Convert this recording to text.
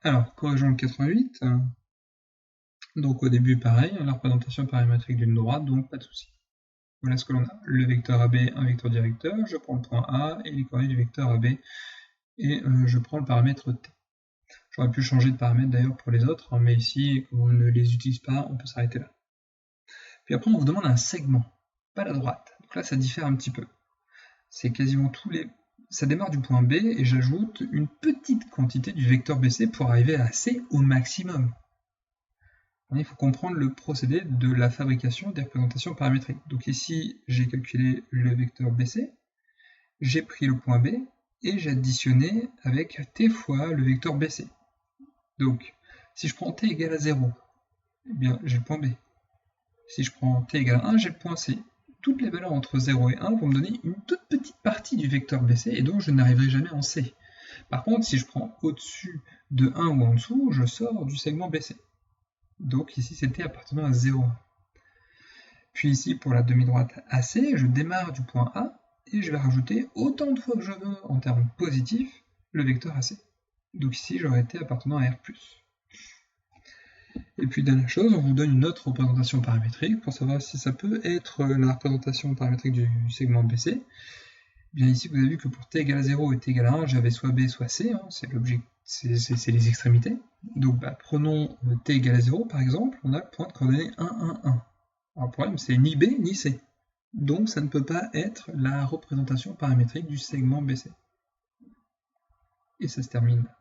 Alors, corrigeons le 88. Donc au début, pareil, la représentation paramétrique d'une droite, donc pas de souci. Voilà ce que l'on a. Le vecteur AB, un vecteur directeur, je prends le point A et les coordonnées du vecteur AB, et je prends le paramètre T. J'aurais pu changer de paramètre d'ailleurs pour les autres, hein, mais ici, comme on ne les utilise pas, on peut s'arrêter là. Puis après, on vous demande un segment, pas la droite. Donc là, ça diffère un petit peu. C'est quasiment tous les... Ça démarre du point B et j'ajoute une petite quantité du vecteur BC pour arriver à C au maximum. Il faut comprendre le procédé de la fabrication des représentations paramétriques. Donc ici, j'ai calculé le vecteur BC, j'ai pris le point B et j'ai additionné avec t fois le vecteur BC. Donc, si je prends t égale à 0, eh bien j'ai le point B. Si je prends t égale à 1, j'ai le point C. Toutes les valeurs entre 0 et 1 vont me donner une toute petite partie du vecteur BC et donc je n'arriverai jamais en C. Par contre, si je prends au-dessus de 1 ou en dessous, je sors du segment BC. Donc ici, c'était appartenant à 0. Puis ici, pour la demi-droite AC, je démarre du point A et je vais rajouter autant de fois que je veux en termes positifs le vecteur AC. Donc ici, j'aurais été appartenant à R+. Et puis dernière chose, on vous donne une autre représentation paramétrique pour savoir si ça peut être la représentation paramétrique du segment BC. Bien ici, vous avez vu que pour t égale à 0 et t égale à 1, j'avais soit B soit C, hein, c'est les extrémités. Donc prenons t égale à 0 par exemple, on a le point de coordonnées 1, 1, 1. Alors le problème, c'est ni B ni C. Donc ça ne peut pas être la représentation paramétrique du segment BC. Et ça se termine là.